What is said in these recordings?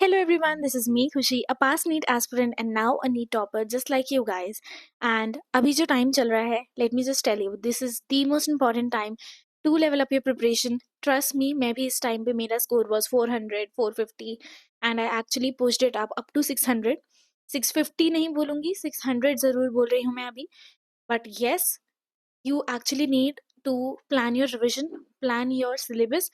Hello everyone, this is me Khushi, a past NEET aspirant and now a NEET topper just like you guys. And अभी जो time चल रहा है, let me just tell you, this is the most important time to level up your preparation. Trust me, मैं भी इस time पे मेरा score was 400, 450 and I actually pushed it up to 600. 650 नहीं बोलूँगी, 600 ज़रूर बोल रही हूँ मैं अभी. But yes, you actually need to plan your revision, plan your syllabus.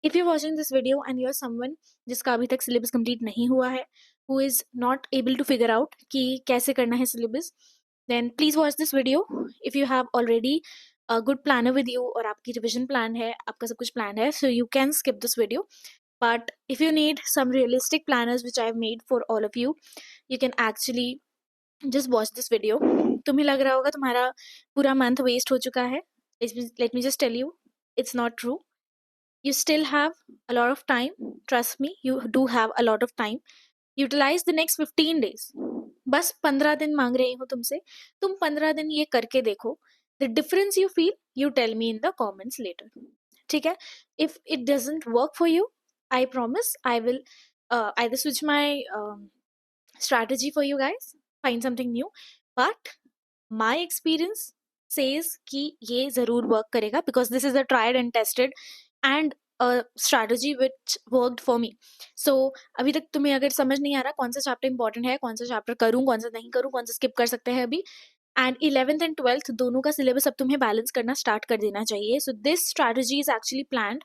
If you're watching this video and you're someone जिसका अभी तक syllabus complete नहीं हुआ है, who is not able to figure out कि कैसे करना है syllabus, then please watch this video. If you have already a good planner with you और आपकी revision plan है, आपका सब कुछ plan है, so you can skip this video. But if you need some realistic planners which I've made for all of you, you can actually just watch this video. तुम्हें लग रहा होगा तुम्हारा पूरा month waste हो चुका है. Let me just tell you, it's not true. You still have a lot of time. Trust me, you do have a lot of time. Utilize the next 15 days. बस 15 दिन मांग रही हूँ तुमसे. तुम 15 दिन ये करके देखो. The difference you feel, you tell me in the comments later. ठीक है? If it doesn't work for you, I promise I will either switch my strategy for you guys, find something new. But my experience says कि ये ज़रूर work करेगा because this is a tried and tested and a strategy which worked for me. So अभी तक तुम्हें अगर समझ नहीं आ रहा कौन सा चैप्टर इंपॉर्टेंट है, कौन सा चैप्टर करूँ, कौन सा नहीं करूँ, कौन सा स्किप कर सकते हैं अभी, एंड 11th एंड 12th दोनों का सिलेबस अब तुम्हें बैलेंस करना स्टार्ट कर देना चाहिए. So this strategy is actually planned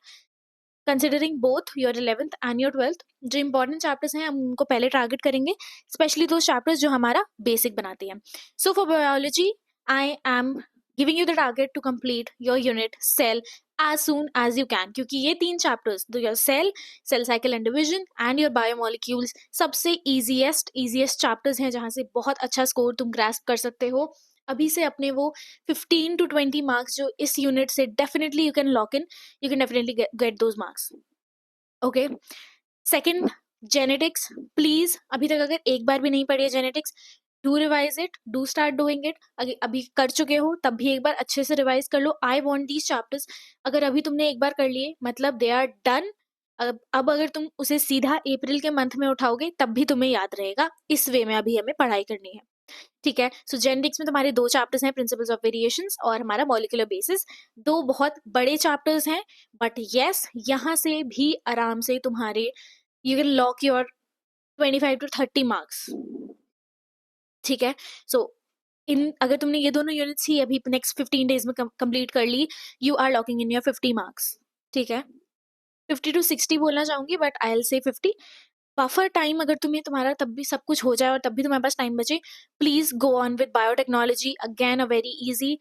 considering both your 11th and your 12th. जो इंपॉर्टेंट चैप्टर्स हैं हम उनको पहले टारगेट करेंगे, स्पेशली दो चैप्टर्स जो हमारा बेसिक बनाते हैं. So for biology I am giving you the target to complete your unit cell as soon as you can, क्योंकि ये तीन chapters your cell cycle and division and your biomolecules सबसे easiest chapters हैं जहाँ से बहुत अच्छा स्कोर तुम ग्रास्प कर सकते हो. अभी से अपने वो 15 to 20 मार्क्स जो इस यूनिट से definitely you can lock in, you can definitely get those marks. Okay, second genetics. Please अभी तक अगर एक बार भी नहीं पढ़ी है genetics, do revise it, do start doing it. अभी कर चुके हो तब भी एक बार अच्छे से रिवाइज कर लो. I want these chapters. अगर अभी तुमने एक बार कर लिए मतलब दे आर डन. अब अगर तुम उसे सीधा अप्रैल के मंथ में उठाओगे तब भी तुम्हें याद रहेगा. इस वे में अभी हमें पढ़ाई करनी है. ठीक है. सो जेनेटिक्स में तुम्हारे दो चैप्टर्स हैं, प्रिंसिपल्स ऑफ वेरिएशंस और हमारा मॉलिक्यूलर बेसिस. दो बहुत बड़े चैप्टर्स हैं, बट यस यहाँ से भी आराम से तुम्हारे you can lock your 25 to 30 marks. ठीक है. सो अगर तुमने ये दोनों यूनिट्स ही अभी नेक्स्ट 15 डेज में कंप्लीट कर ली, you are locking in your 50 marks. ठीक है. 50 to 60 बोलना चाहूंगी but I will say 50. Buffer time अगर तुम्हारा तब भी सब कुछ हो जाए और तब भी तुम्हारे पास टाइम बचे, please go on with biotechnology. Again a very easy.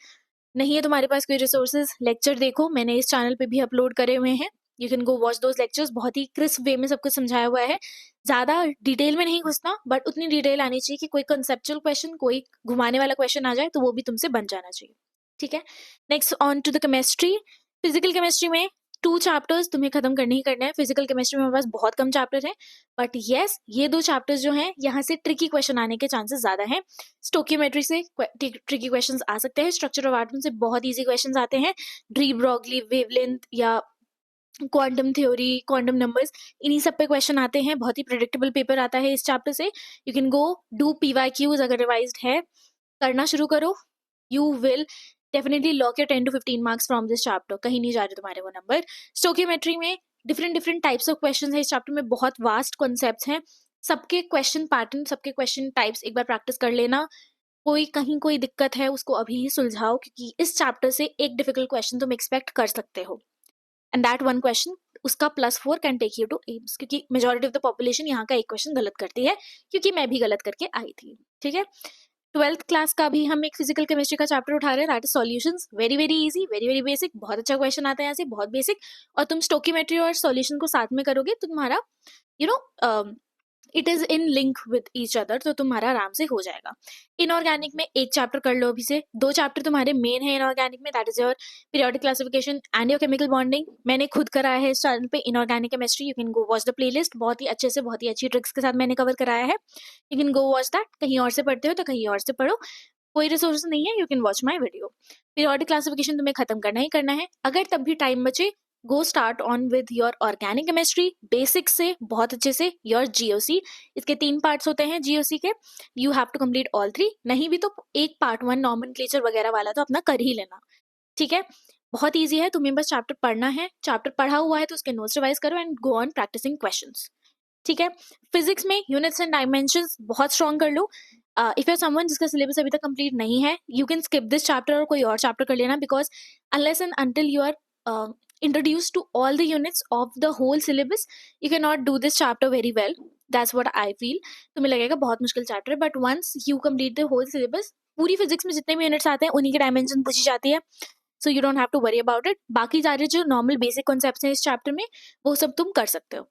नहीं है तुम्हारे पास कोई रिसोर्सेज, लेक्चर देखो, मैंने इस चैनल पे भी अपलोड करे हुए हैं. You can go watch those lectures. बहुत ही क्रिस्प वे में सब कुछ समझाया हुआ है. ज्यादा डिटेल में नहीं घुसना, बट उतनी डिटेल आनी चाहिए कि कोई कंसेप्चुअल क्वेश्चन, कोई घुमाने वाला क्वेश्चन आ जाए तो वो भी तुमसे बन जाना चाहिए. ठीक है. Next on to the chemistry. Physical chemistry में 2 चैप्टर्स तुम्हें खत्म करने ही करना है. फिजिकल केमिस्ट्री में हमारे पास बहुत कम चैप्टर है, बट येस ये 2 चैप्टर्स जो हैं यहाँ से ट्रिकी क्वेश्चन आने के चांसेस ज्यादा हैं. स्टोकियोमेट्री से ट्रिकी क्वेश्चंस आ सकते हैं. स्ट्रक्चर ऑफ एटम से बहुत इजी क्वेश्चंस आते हैं. डी ब्रॉगली, वेवलेंथ या क्वांटम थ्योरी, क्वांटम नंबर्स, इन्हीं सब पे क्वेश्चन आते हैं. बहुत ही प्रेडिक्टेबल पेपर आता है इस चैप्टर से. You can go do PYQs. अगर रिवाइज्ड है करना शुरू करो, you will definitely lock your 10 to 15 marks from this chapter. कहीं नहीं जा रहे तुम्हारे वो नंबर. स्टोकियोमेट्री में डिफरेंट टाइप्स ऑफ क्वेश्चन है. इस चैप्टर में बहुत वास्ट कॉन्सेप्ट्स हैं. सबके क्वेश्चन पैटर्न, सबके क्वेश्चन टाइप्स एक बार प्रैक्टिस कर लेना. कहीं कोई दिक्कत है उसको अभी ही सुलझाओ, क्योंकि इस चैप्टर से एक डिफिकल्ट क्वेश्चन तुम एक्सपेक्ट कर सकते हो. एंड दैट वन क्वेश्चन उसका +4 can take you to AIIMS, क्योंकि मेजॉरिटी ऑफ द पॉपुलेशन यहाँ का एक क्वेश्चन गलत करती है, क्योंकि मैं भी गलत करके आई थी. ठीक है. 12th क्लास का भी हम एक फिजिकल केमिस्ट्री का चैप्टर उठा रहे हैं, that is solutions. Very easy, very basic. बहुत अच्छा क्वेश्चन आता है यहाँ से, बहुत बेसिक. और तुम स्टोकियोमेट्री और सॉल्यूशन को साथ में करोगे तो तुम्हारा it is in link with each other, तो तुम्हारा आराम से हो जाएगा. इनऑर्गेनिक में एक चैप्टर कर लो अभी से. 2 चैप्टर तुम्हारे मेन है इनऑर्गेनिक में, that is your periodic classification and your chemical bonding. मैंने खुद कराया है इस चैनल पे inorganic chemistry. You can go watch the playlist. बहुत ही अच्छे से, बहुत ही अच्छी ट्रिक्स के साथ मैंने कवर कराया है. You can go watch that. कहीं और से पढ़ते हो तो कहीं और से पढ़ो, कोई रिसोर्स नहीं है, you can watch my video. Periodic classification तुम्हें खत्म करना ही करना है. अगर तब भी टाइम बचे, गो start on with your organic chemistry basic से बहुत अच्छे से, योर जीओसी, इसके 3 पार्ट्स होते हैं जीओसी के, you have to complete all 3, नहीं भी तो एक पार्ट 1 नॉमेनक्लेचर वगैरह वाला तो अपना कर ही लेना, ठीक है। बहुत ईजी है, तुम्हें बस चैप्टर पढ़ना है, चैप्टर पढ़ा हुआ है तो उसके नोट्स रिवाइज करो and go on practicing questions, ठीक है। फिजिक्स में यूनिट्स एंड डायमेंशंस बहुत स्ट्रॉन्ग कर लो। इफ यू समवन जिसका सिलेबस अभी तक कंप्लीट नहीं है, you can skip this chapter और कोई और चैप्टर कर लेना, because unless and until you are introduced to all the units of the whole syllabus, you cannot do this chapter very well. That's what I feel. तुम्हें लगेगा बहुत मुश्किल chapter है, but once you complete the whole syllabus, पूरी physics में जितने भी units आते हैं उन्हीं की डायमेंशन पूछी जाती है, so you don't have to worry about it. बाकी सारे जो नॉर्मल बेसिक कॉन्सेप्ट्स हैं इस चैप्टर में वो सब तुम कर सकते हो।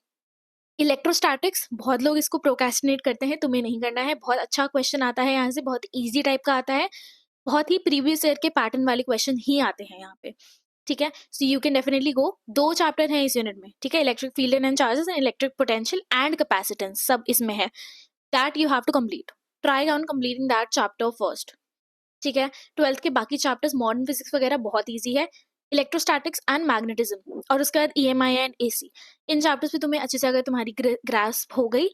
इलेक्ट्रोस्टैटिक्स, बहुत लोग इसको प्रोक्रेस्टिनेट करते हैं, तुम्हें नहीं करना है, बहुत अच्छा क्वेश्चन आता है यहाँ से, बहुत ईजी टाइप का आता है, बहुत ही प्रीवियस ईयर के पैटर्न वाले क्वेश्चन ही आते हैं यहाँ पे, ठीक है। So you can definitely go, 2 chapter हैं इस यूनिट में, ठीक है, electric field and charges and electric potential and capacitance, सब इसमें है, that you have to complete, try on completing that chapter first, ठीक है। 12th के बाकी चैप्टर्स मॉडर्न फिजिक्स वगैरह बहुत ईजी है, इलेक्ट्रोस्टैटिक्स एंड मैग्नेटिज्म, और उसके बाद EMI and AC, in chapters पे तुम्हें अच्छे से अगर तुम्हारी ग्रास्प हो गई,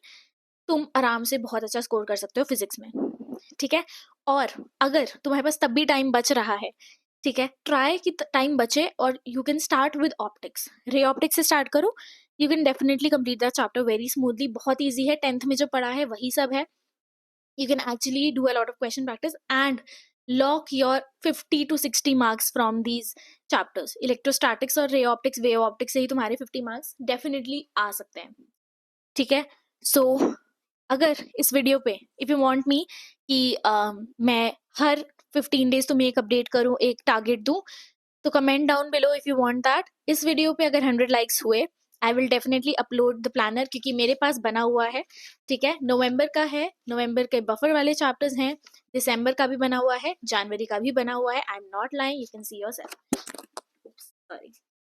तुम आराम से बहुत अच्छा स्कोर कर सकते हो फिजिक्स में, ठीक है। और अगर तुम्हारे पास तब भी टाइम बच रहा है, ठीक है, ट्राई कि टाइम बचे, और you can start with optics, ray optics से स्टार्ट करो, you can definitely complete that chapter very smoothly, बहुत ईजी है, 10th में जो पढ़ा है वही सब है, you can actually do a lot of question practice and lock your 50 to 60 marks from these chapters, electrostatics और ray optics wave optics से ही तुम्हारे 50 marks definitely आ सकते हैं, ठीक है। सो अगर इस वीडियो पे इफ यू वांट मी कि मैं हर 15 डेज तुम्हें एक अपडेट करूं, एक टारगेट दूं, तो comment down below if you want that. इस वीडियो पे अगर 100 लाइक्स हुए, I will definitely upload the planner, क्योंकि मेरे पास बना हुआ है, ठीक है, नवंबर का है, नवंबर के बफर वाले चैप्टर्स हैं, दिसंबर का भी बना हुआ है, जनवरी का भी बना हुआ है, I am not lying, you can see yourself, sorry.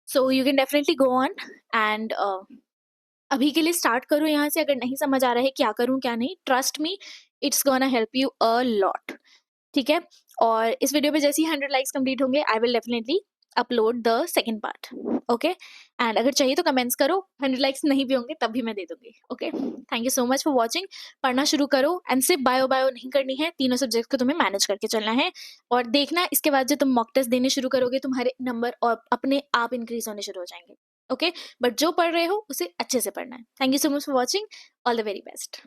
So you can definitely go on and अभी के लिए स्टार्ट करो यहाँ से, अगर नहीं समझ आ रहा है क्या करूँ क्या नहीं, trust me, it's gonna help you a lot, ठीक है। और इस वीडियो पे जैसे ही 100 लाइक्स कंप्लीट होंगे, आई will definitely upload the second part, okay. And अगर चाहिए तो कमेंट्स करो, 100 लाइक्स नहीं भी होंगे तब भी मैं दे दूंगी, okay. Thank you so much for watching. पढ़ना शुरू करो, एंड सिर्फ बायो बायो नहीं करनी है, तीनों सब्जेक्ट को तुम्हें मैनेज करके चलना है, और देखना इसके बाद जो तुम मॉक टेस्ट देने शुरू करोगे, तुम्हारे नंबर और अपने आप इंक्रीज होने शुरू हो जाएंगे, ओके। बट जो पढ़ रहे हो उसे अच्छे से पढ़ना है। Thank you so much for watching, all the very best.